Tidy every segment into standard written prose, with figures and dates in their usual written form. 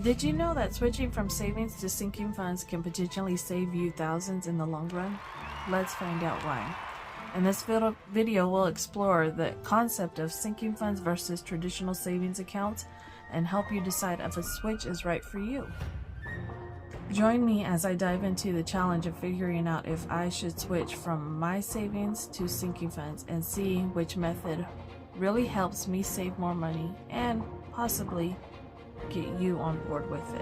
Did you know that switching from savings to sinking funds can potentially save you thousands in the long run? Let's find out why. In this video, we'll explore the concept of sinking funds versus traditional savings accounts and help you decide if a switch is right for you. Join me as I dive into the challenge of figuring out if I should switch from my savings to sinking funds and see which method really helps me save more money and possibly get you on board with it.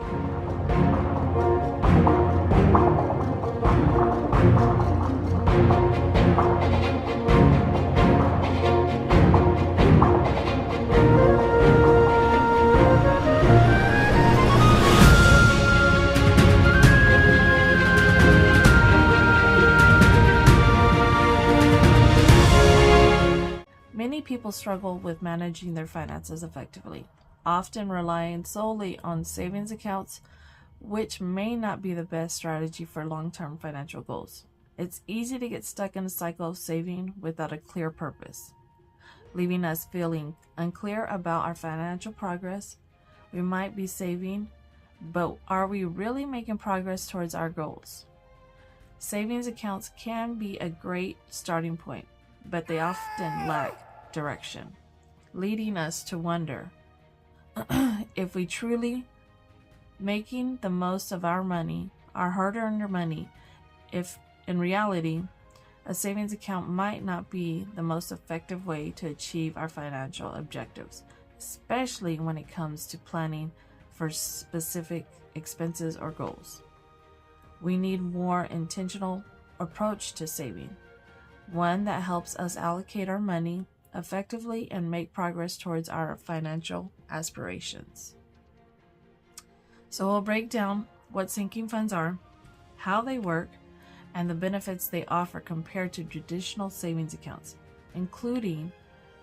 Many people struggle with managing their finances effectively, often relying solely on savings accounts, which may not be the best strategy for long-term financial goals. It's easy to get stuck in a cycle of saving without a clear purpose, leaving us feeling unclear about our financial progress. We might be saving, but are we really making progress towards our goals? Savings accounts can be a great starting point, but they often lack direction, leading us to wonder if we truly making the most of our money, our hard-earned money, if in reality a savings account might not be the most effective way to achieve our financial objectives, especially when it comes to planning for specific expenses or goals. We need more intentional approach to saving, one that helps us allocate our money effectively and make progress towards our financial aspirations. So we'll break down what sinking funds are, how they work, and the benefits they offer compared to traditional savings accounts, including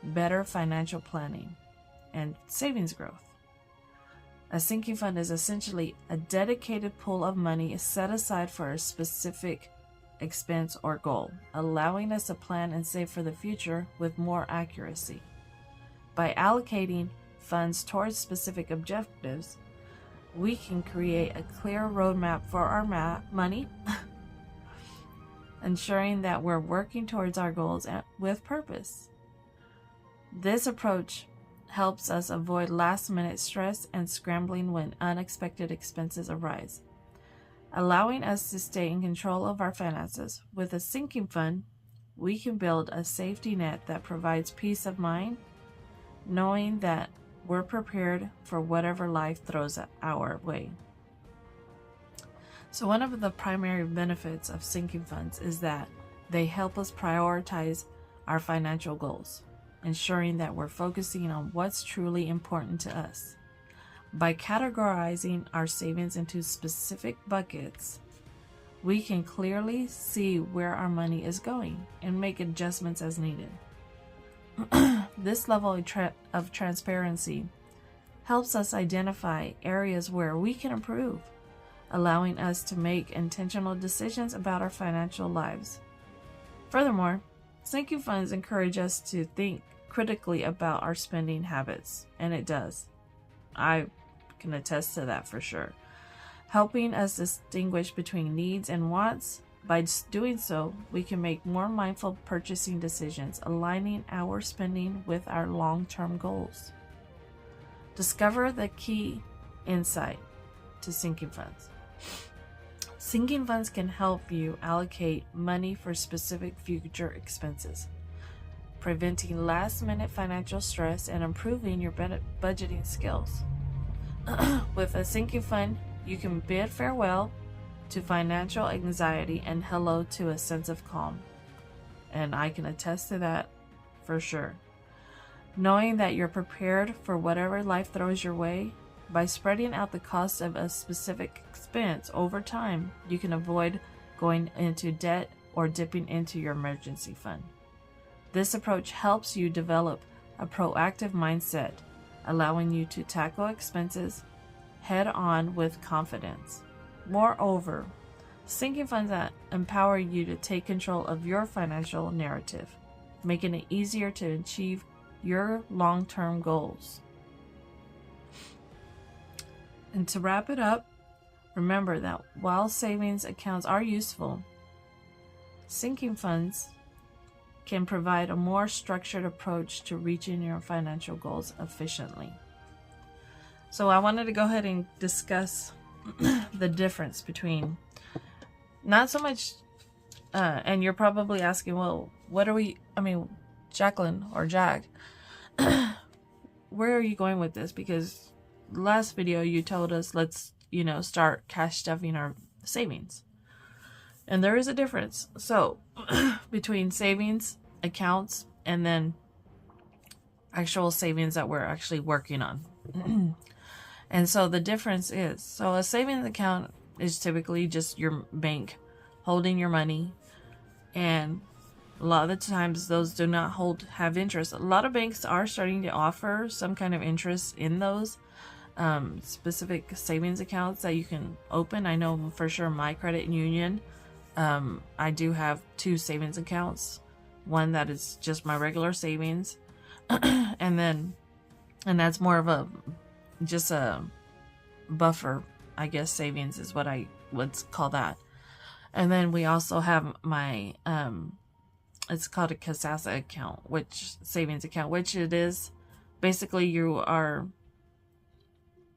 better financial planning and savings growth. A sinking fund is essentially a dedicated pool of money set aside for a specific expense or goal, allowing us to plan and save for the future with more accuracy. By allocating funds towards specific objectives, we can create a clear roadmap for our money, ensuring that we're working towards our goals with purpose. This approach helps us avoid last-minute stress and scrambling when unexpected expenses arise, allowing us to stay in control of our finances. With a sinking fund, we can build a safety net that provides peace of mind, knowing that we're prepared for whatever life throws our way. So one of the primary benefits of sinking funds is that they help us prioritize our financial goals, ensuring that we're focusing on what's truly important to us. By categorizing our savings into specific buckets, we can clearly see where our money is going and make adjustments as needed. This level of transparency helps us identify areas where we can improve, allowing us to make intentional decisions about our financial lives. Furthermore, sinking funds encourage us to think critically about our spending habits, and it does. I can attest to that for sure, helping us distinguish between needs and wants. By doing so, we can make more mindful purchasing decisions, aligning our spending with our long-term goals. Discover the key insight to sinking funds. Sinking funds can help you allocate money for specific future expenses, preventing last-minute financial stress and improving your budgeting skills. With a sinking fund, you can bid farewell to financial anxiety and hello to a sense of calm. And I can attest to that for sure. Knowing that you're prepared for whatever life throws your way, by spreading out the cost of a specific expense over time, you can avoid going into debt or dipping into your emergency fund. This approach helps you develop a proactive mindset, allowing you to tackle expenses head on with confidence. Moreover, sinking funds that empower you to take control of your financial narrative, making it easier to achieve your long-term goals. And to wrap it up, remember that while savings accounts are useful, sinking funds can provide a more structured approach to reaching your financial goals efficiently. So I wanted to go ahead and discuss the difference between, not so much, and you're probably asking, well, Jacqueline or Jack, where are you going with this? Because last video you told us, let's, start cash stuffing our savings. And there is a difference. So between savings accounts and then actual savings that we're actually working on. And so the difference is, so a savings account is typically just your bank holding your money. And a lot of the times those do not have interest. A lot of banks are starting to offer some kind of interest in those specific savings accounts that you can open. I know for sure my credit union, I do have 2 savings accounts. One that is just my regular savings, and that's more of just a buffer, I guess. Savings is what I would call that. And then we also have my it's called a Casasa account, savings account, which it is basically you are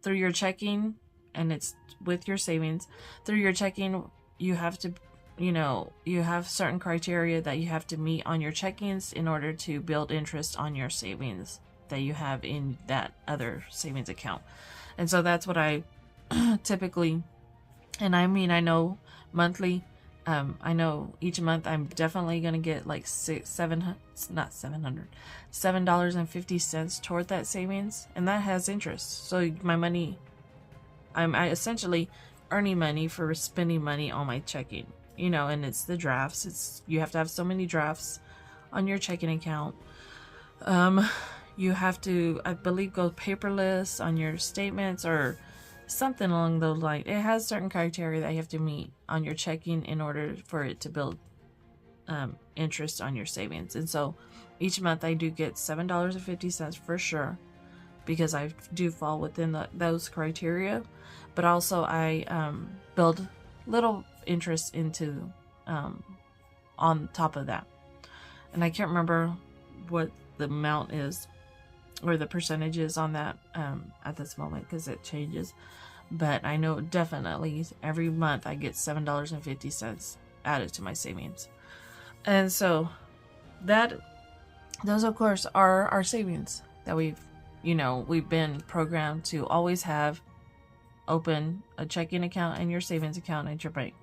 through your checking, and it's with your savings. Through your checking, you have to, you have certain criteria that you have to meet on your checkings in order to build interest on your savings that you have in that other savings account. And so that's what I typically, and I know monthly, I know each month I'm definitely going to get like $7.50 toward that savings, and that has interest. So my money, I essentially earning money for spending money on my checking, and it's the drafts. You have to have so many drafts on your checking account. You have to, I believe, go paperless on your statements or something along those lines. It has certain criteria that you have to meet on your checking in order for it to build interest on your savings. And so each month I do get $7.50 for sure, because I do fall within those criteria. But also I build little interest into on top of that. And I can't remember what the amount is or the percentage is on that at this moment, because it changes. But I know definitely every month I get $7.50 added to my savings. And so those of course are our savings that we've been programmed to always have open a checking account and your savings account at your bank.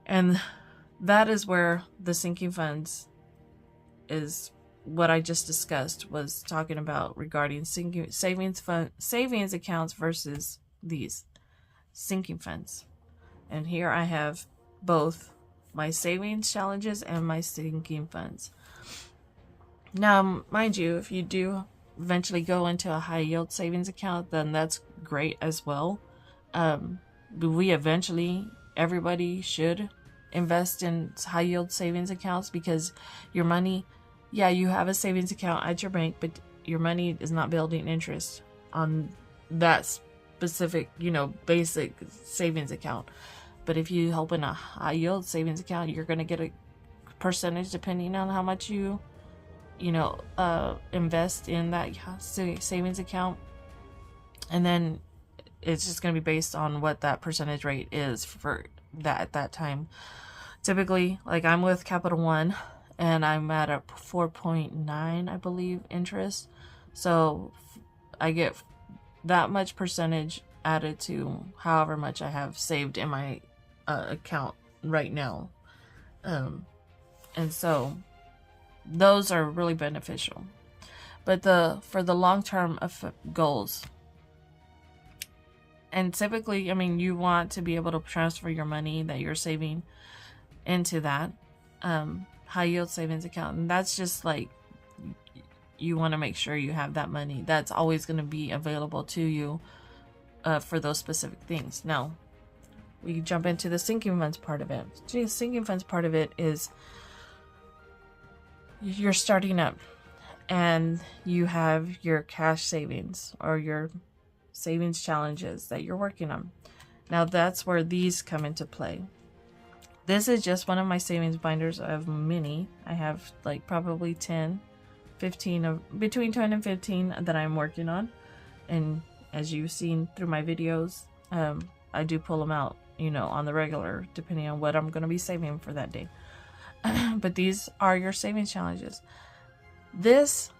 And that is where the sinking funds is what I just discussed, was talking about regarding savings accounts versus these sinking funds. And here I have both my savings challenges and my sinking funds. Now, mind you, if you do eventually go into a high yield savings account, then that's great as well. Everybody should invest in high yield savings accounts, because your money, you have a savings account at your bank, but your money is not building interest on that specific, basic savings account. But if you open a high yield savings account, you're going to get a percentage depending on how much you invest in that savings account. And then it's just going to be based on what that percentage rate is for that at that time. Typically, like I'm with Capital One, and I'm at a 4.9, I believe, interest. So I get that much percentage added to however much I have saved in my account right now. And so those are really beneficial. But for the long-term goals, and typically, you want to be able to transfer your money that you're saving into that high yield savings account. And that's just like, you want to make sure you have that money that's always going to be available to you for those specific things. Now, we jump into the sinking funds part of it. The sinking funds part of it is you're starting up and you have your cash savings or your savings challenges that you're working on. Now that's where these come into play. This is just one of my savings binders of many. I have like probably 10, 15 of between 10 and 15 that I'm working on. And as you've seen through my videos, I do pull them out, you know, on the regular, depending on what I'm going to be saving for that day. But these are your savings challenges. This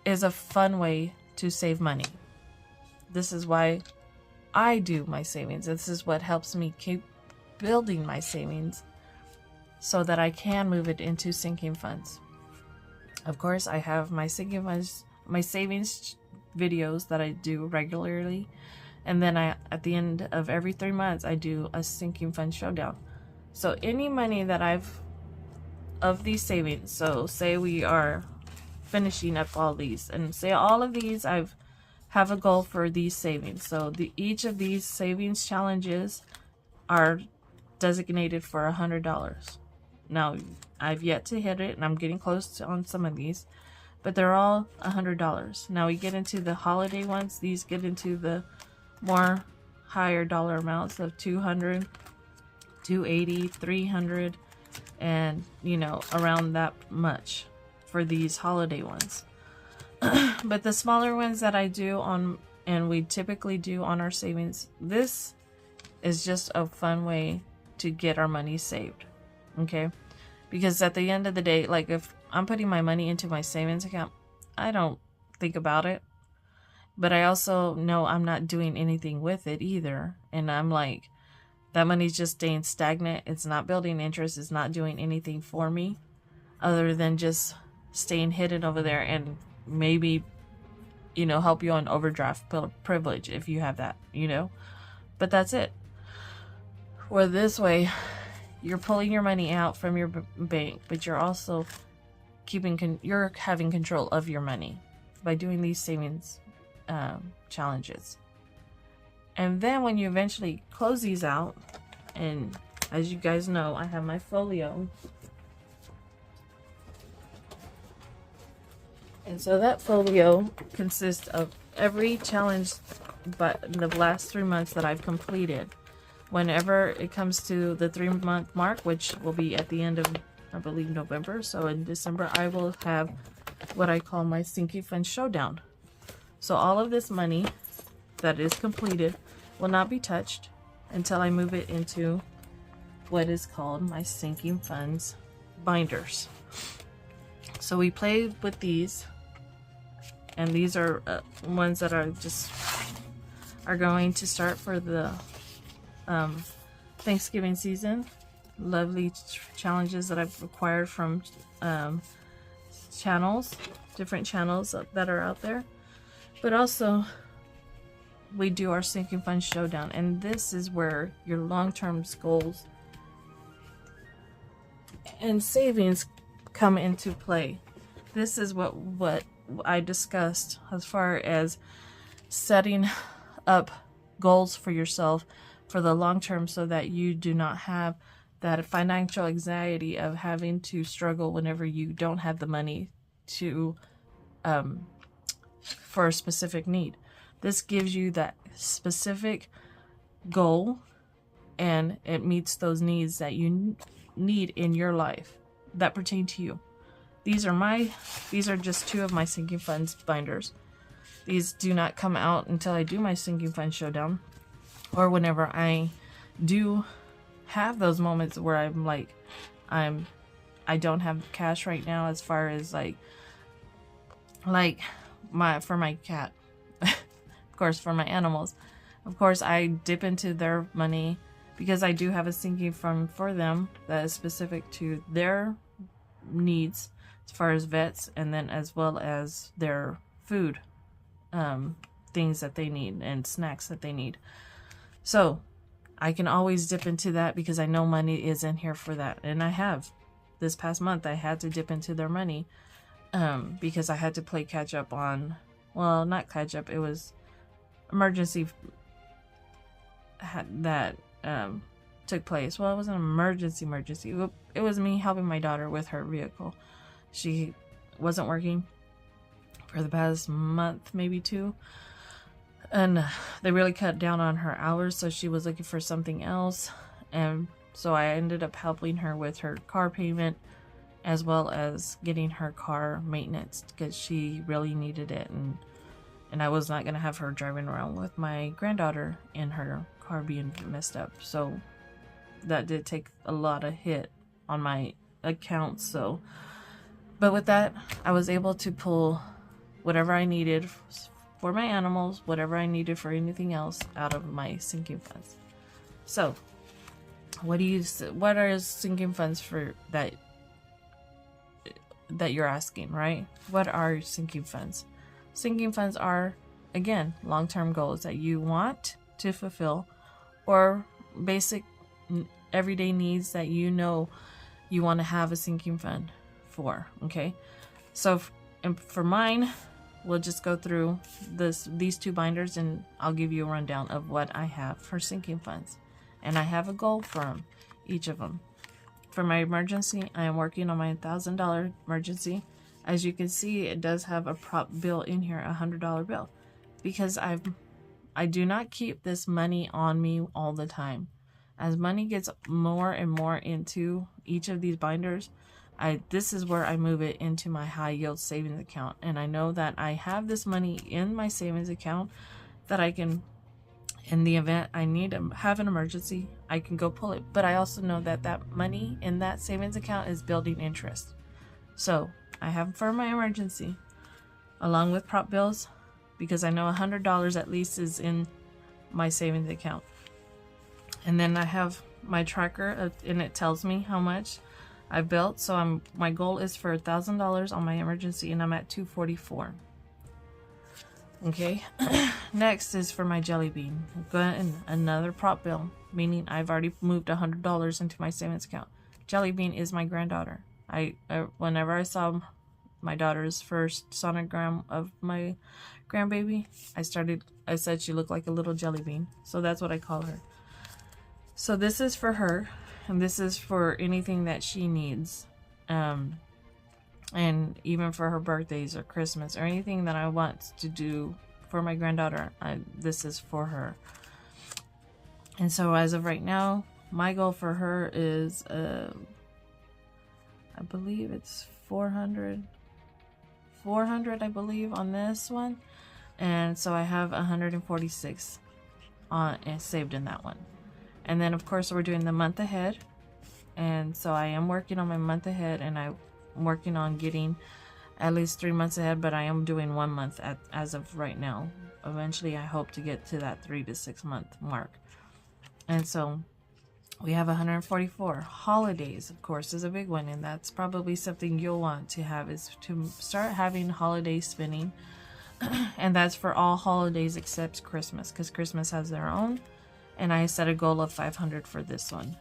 is a fun way to save money. This is why I do my savings. This is what helps me keep building my savings so that I can move it into sinking funds. Of course, I have my sinking funds, my savings videos that I do regularly. And then at the end of every 3 months, I do a sinking fund showdown. So any money that of these savings, so say we are finishing up all these, and say all of these have a goal for these savings. So each of these savings challenges are designated for $100. Now, I've yet to hit it, and I'm getting close on some of these, but they're all $100. Now we get into the holiday ones. These get into the more higher dollar amounts of $200, $280, $300, and you know, around that much for these holiday ones. But the smaller ones that I do on, and we typically do on our savings, this is just a fun way to get our money saved. Okay, because at the end of the day, like if I'm putting my money into my savings account, I don't think about it, but I also know I'm not doing anything with it either. And I'm like, that money's just staying stagnant. It's not building interest. It's not doing anything for me other than just staying hidden over there and maybe, you know, help you on overdraft privilege if you have that, you know, but that's it. Or this way, you're pulling your money out from your bank, but you're also you're having control of your money by doing these savings challenges. And then when you eventually close these out, and as you guys know, I have my folio. And so that folio consists of every challenge but the last 3 months that I've completed. Whenever it comes to the 3-month mark, which will be at the end of, I believe, November. So in December, I will have what I call my sinking fund showdown. So all of this money that is completed will not be touched until I move it into what is called my sinking funds binders. So we play with these, and these are ones that are going to start for the Thanksgiving season. Lovely challenges that I've acquired from channels, different channels that are out there. But also, we do our sinking fund showdown, and this is where your long-term goals and savings come into play. This is what I discussed as far as setting up goals for yourself for the long term, so that you do not have that financial anxiety of having to struggle whenever you don't have the money to for a specific need. This gives you that specific goal, and it meets those needs that you need in your life that pertain to you. These are just 2 of my sinking funds binders. These do not come out until I do my sinking fund showdown, or whenever I do have those moments where I'm like, I don't have cash right now, as far as like for my cat. Of course, for my animals, of course, I dip into their money because I do have a sinking fund for them that is specific to their needs as far as vets, and then as well as their food, things that they need and snacks that they need. So I can always dip into that because I know money is in here for that. And I have. This past month, I had to dip into their money because I had to play catch up on, well, not catch up, it was emergency that took place. Well, it wasn't an emergency. It was me helping my daughter with her vehicle. She wasn't working for the past month, maybe 2. And they really cut down on her hours, so she was looking for something else. And so I ended up helping her with her car payment, as well as getting her car maintenance, because she really needed it. And I was not going to have her driving around with my granddaughter in her car being messed up. So that did take a lot of hit on my account. So, but with that, I was able to pull whatever I needed for my animals, whatever I needed for anything else out of my sinking funds. So what are sinking funds for that you're asking, right? What are sinking funds? Sinking funds are, again, long-term goals that you want to fulfill, or basic everyday needs that you know you want to have a sinking fund for. Okay, so for mine, we'll just go through these two binders, and I'll give you a rundown of what I have for sinking funds. And I have a goal from each of them. For my emergency, I am working on my $1,000 emergency. As you can see, it does have a prop bill in here, a $100 bill, because I do not keep this money on me all the time. As money gets more and more into each of these binders, this is where I move it into my high yield savings account. And I know that I have this money in my savings account that I can, in the event I need to have an emergency, I can go pull it. But I also know that that money in that savings account is building interest. So I have for my emergency, along with prop bills, because I know $100 at least is in my savings account. And then I have my tracker, and it tells me how much I've built. So my goal is for $1,000 on my emergency, and I'm at $244. Okay. Next is for my jelly bean. Another prop bill, meaning I've already moved $100 into my savings account. Jelly bean is my granddaughter. Whenever I saw my daughter's first sonogram of my grandbaby, I said she looked like a little jelly bean. So that's what I call her. So this is for her, and this is for anything that she needs. And even for her birthdays or Christmas or anything that I want to do for my granddaughter, this is for her. And so as of right now, my goal for her is, I believe it's 400, I believe, on this one. And so I have 146 saved in that one. And then of course we're doing the month ahead. And so I am working on my month ahead, and I'm working on getting at least 3 months ahead, but I am doing 1 month as of right now. Eventually I hope to get to that 3 to 6 month mark. And so we have 144. Holidays, of course, is a big one, and that's probably something you'll want to have, is to start having holiday spending. And that's for all holidays except Christmas, because Christmas has their own. And I set a goal of 500 for this one,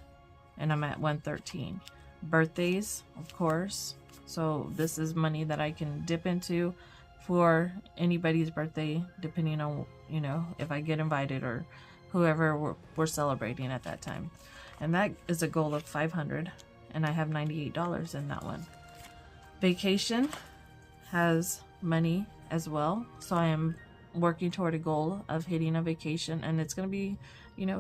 and I'm at 113. Birthdays, of course. So this is money that I can dip into for anybody's birthday, depending on, if I get invited or whoever we're celebrating at that time. And that is a goal of 500, and I have $98 in that one. Vacation has money as well, so I am working toward a goal of hitting a vacation, and it's going to be,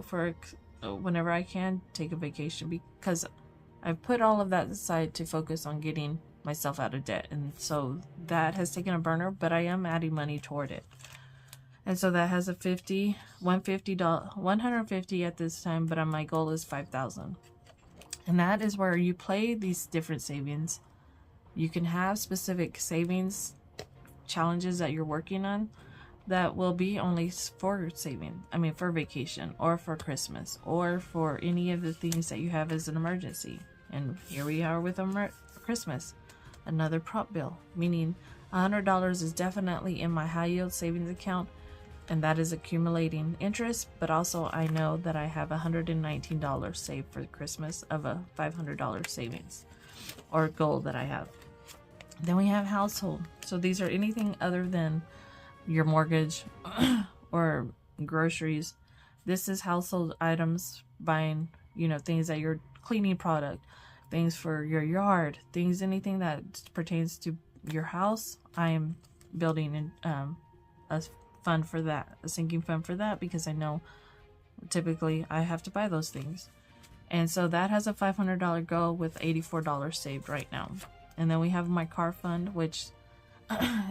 for whenever I can take a vacation, because I've put all of that aside to focus on getting myself out of debt. And so that has taken a burner, but I am adding money toward it. And so that has a $150 at this time, but my goal is 5,000. And that is where you play these different savings. You can have specific savings challenges that you're working on that will be only for for vacation, or for Christmas, or for any of the things that you have as an emergency. And here we are with Christmas, another prop bill, meaning $100 is definitely in my high yield savings account, and that is accumulating interest. But also I know that I have $119 saved for Christmas of a $500 savings or goal that I have. Then we have household. So these are anything other than your mortgage or groceries. This is household items, buying, things that you're cleaning product, things for your yard, anything that pertains to your house. I am building in a fund for that, a sinking fund for that, because I know typically I have to buy those things. And so that has a $500 goal with $84 saved right now. And then we have my car fund, which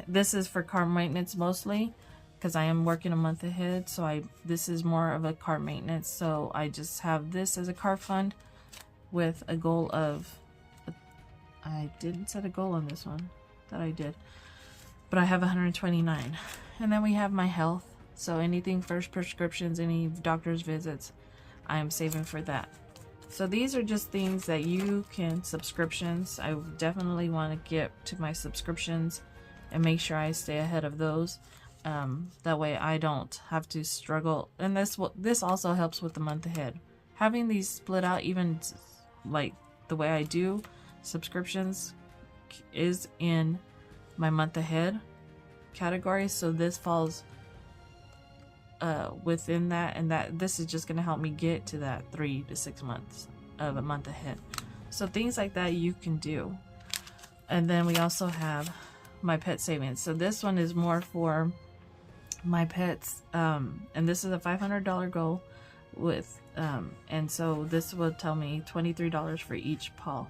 this is for car maintenance mostly, because I am working a month ahead. So this is more of a car maintenance. So I just have this as a car fund with a goal of, I didn't set a goal on this one, that I did, but I have 129. And then we have my health. So anything for prescriptions, any doctor's visits, I am saving for that. So these are just things that you can, subscriptions. I definitely want to get to my subscriptions and make sure I stay ahead of those. That way I don't have to struggle. And this also helps with the month ahead. Having these split out, even like the way I do subscriptions, is in my month ahead category. So this falls within that, and this is just going to help me get to that 3 to 6 months of a month ahead. So things like that you can do. And then we also have my pet savings. So this one is more for my pets, and this is a $500 goal with and so this will tell me $23 for each paw.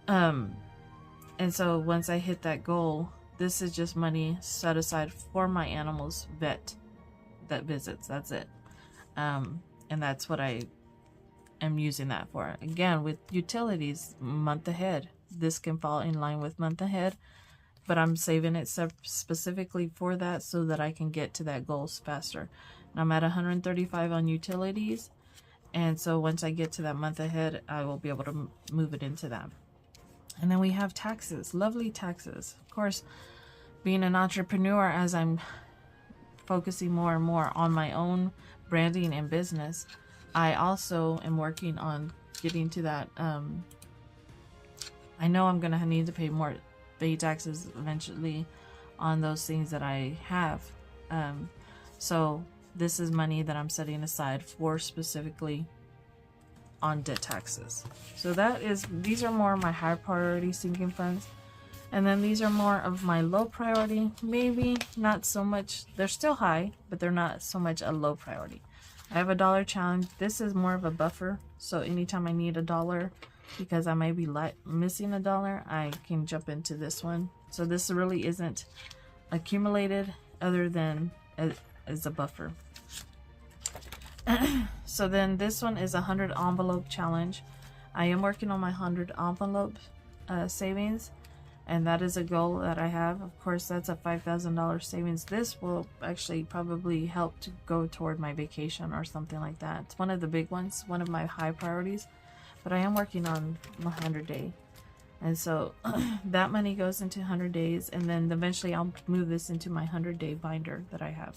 And so once I hit that goal, this is just money set aside for my animals vet that visits. That's it. And that's what I am using that for. Again, with utilities, month ahead, this can fall in line with month ahead, but I'm saving it specifically for that so that I can get to that goals faster. And I'm at 135 on utilities, and so once I get to that month ahead, I will be able to move it into that. And then we have taxes, lovely taxes. Of course, being an entrepreneur, as I'm focusing more and more on my own branding and business, I also am working on getting to that. I know I'm gonna need to pay taxes eventually on those things that I have. So this is money that I'm setting aside for specifically on debt taxes. So these are more of my high priority sinking funds. And then these are more of my low priority, maybe not so much. They're still high, but they're not so much a low priority. I have a dollar challenge. This is more of a buffer. So anytime I need $1, because I may be missing $1, I can jump into this one. So this really isn't accumulated other than as a buffer. So then this one is a 100 envelope challenge. I am working on my 100 envelope savings, and that is a goal that I have. Of course, that's a $5,000 savings. This will actually probably help to go toward my vacation or something like that. It's one of the big ones, one of my high priorities, but I am working on my 100 day. And so that money goes into 100 days, and then eventually I'll move this into my 100-day binder that I have.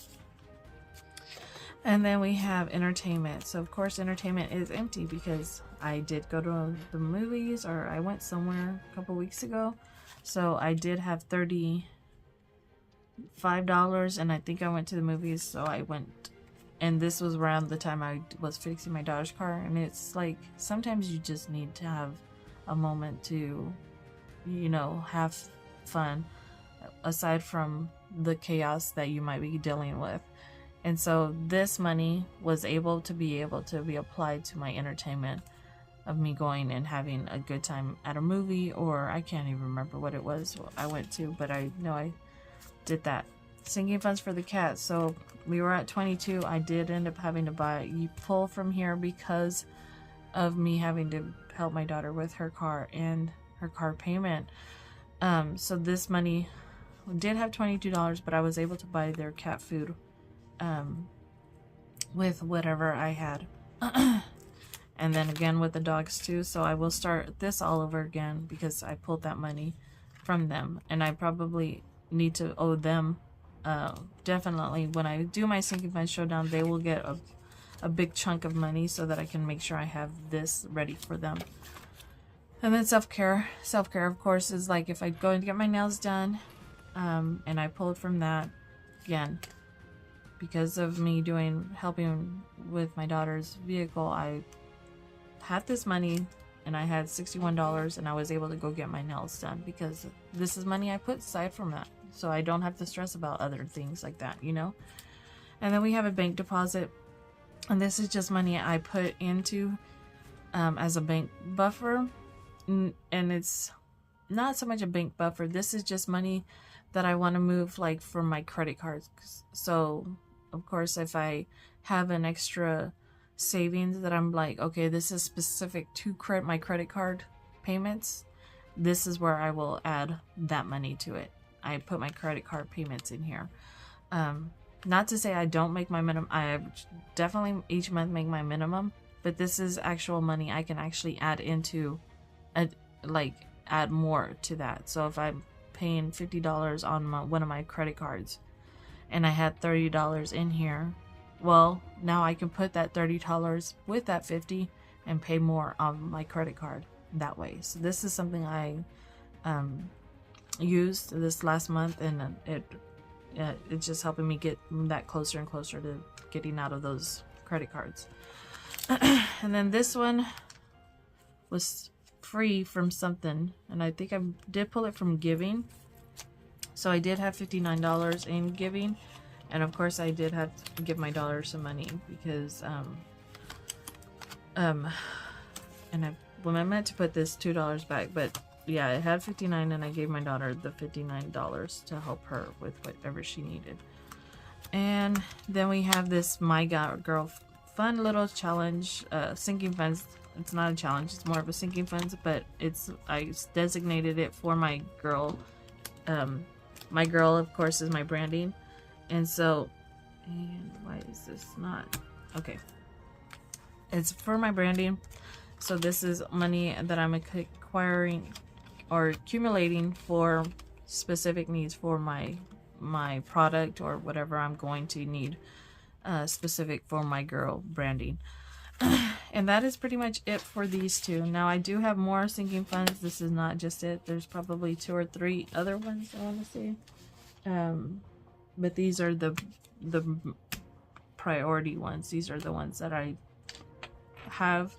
And then we have entertainment. So of course entertainment is empty because I did go to the movies, or I went somewhere a couple weeks ago. So I did have $35, and I think I went to the movies. So I went, and this was around the time I was fixing my daughter's car. And it's like, sometimes you just need to have a moment to, have fun aside from the chaos that you might be dealing with. And so this money was able to be applied to my entertainment of me going and having a good time at a movie, or I can't even remember what it was I went to, but I know I did that. Sinking funds for the cat. So we were at 22. I did end up having to pull from here because of me having to help my daughter with her car and her car payment. So this money did have $22, but I was able to buy their cat food with whatever I had. And then again with the dogs too. So I will start this all over again because I pulled that money from them, and I probably need to owe them. Definitely when I do my sinking fund showdown, they will get a big chunk of money so that I can make sure I have this ready for them. And then self-care of course is like if I go and get my nails done, and I pulled from that again because of me helping with my daughter's vehicle. I had this money and I had $61, and I was able to go get my nails done because this is money I put aside from that. so I don't have to stress about other things like that, you know. And then we have a bank deposit, and this is just money I put into as a bank buffer, and it's not so much a bank buffer. This is just money that I want to move, like, for my credit cards. So of course, if I have an extra savings that I'm like, okay, this is specific to my credit card payments, this is where I will add that money to it. I put my credit card payments in here. Not to say I don't make my minimum. I definitely each month make my minimum, but this is actual money I can actually add into, add more to that. So if I'm paying $50 on one of my credit cards, and I had $30 in here, well, now I can put that $30 with that $50 and pay more on my credit card that way. So this is something I used this last month, and it's just helping me get that closer and closer to getting out of those credit cards. And then this one was free from something, and I think I did pull it from giving. So I did have $59 in giving, and of course I did have to give my daughter some money because and I meant to put this $2 back, but yeah, it had 59, and I gave my daughter the $59 to help her with whatever she needed. And then we have this My Girl fun little challenge, sinking funds. It's not a challenge, it's more of a sinking funds, but I designated it for my girl. My girl, of course, is my branding. And so, and why is this not okay? It's for my branding. So this is money that I'm acquiring or accumulating for specific needs for my product or whatever I'm going to need, specific for my girl branding. And that is pretty much it for these two. Now I do have more sinking funds. This is not just it. There's probably 2 or 3 other ones I want to say. But these are the priority ones. These are the ones that I have,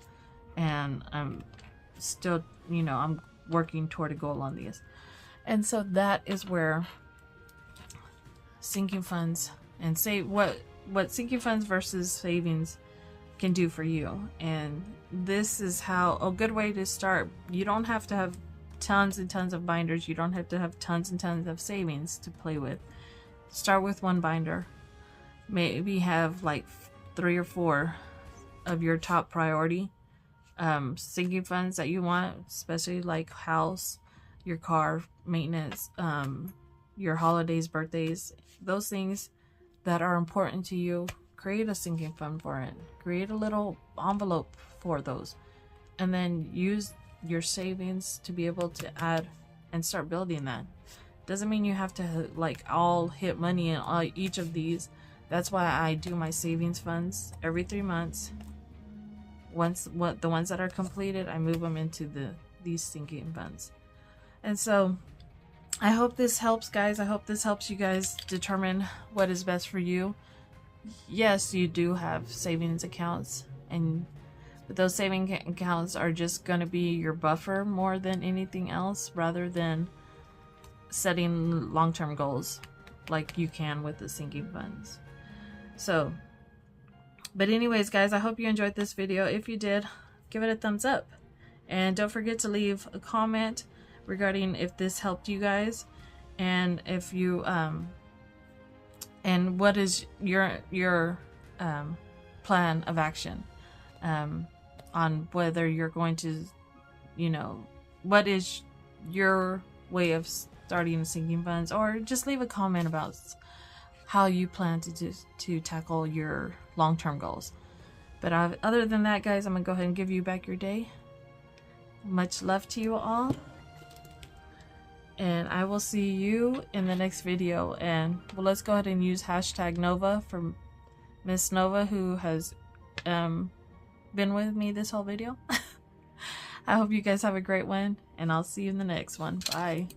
and I'm still, you know, I'm working toward a goal on these. And so that is where sinking funds and say what sinking funds versus savings can do for you. And this is how a good way to start. You don't have to have tons and tons of binders. You don't have to have tons and tons of savings to play with. Start with one binder. Maybe have like 3 or 4 of your top priority sinking funds that you want, especially like house, your car maintenance, your holidays, birthdays, those things that are important to you. Create a sinking fund for it. Create a little envelope for those, and then use your savings to be able to add and start building that. Doesn't mean you have to like all hit money in each of these. That's why I do my savings funds every 3 months. The ones that are completed, I move them into these sinking funds. And so I hope this helps, guys. I hope this helps you guys determine what is best for you. Yes, you do have savings accounts, but those saving accounts are just going to be your buffer more than anything else, rather than setting long-term goals like you can with the sinking funds. So, but anyways, guys, I hope you enjoyed this video. If you did, give it a thumbs up, and don't forget to leave a comment regarding if this helped you guys, and if you and what is your plan of action on whether you're going to, you know, what is your way of starting sinking funds, or just leave a comment about how you plan to tackle your long-term goals. But other than that, guys, I'm gonna go ahead and give you back your day. Much love to you all, and I will see you in the next video. And well, let's go ahead and use hashtag Nova for Miss Nova, who has been with me this whole video. I hope you guys have a great one, and I'll see you in the next one. Bye.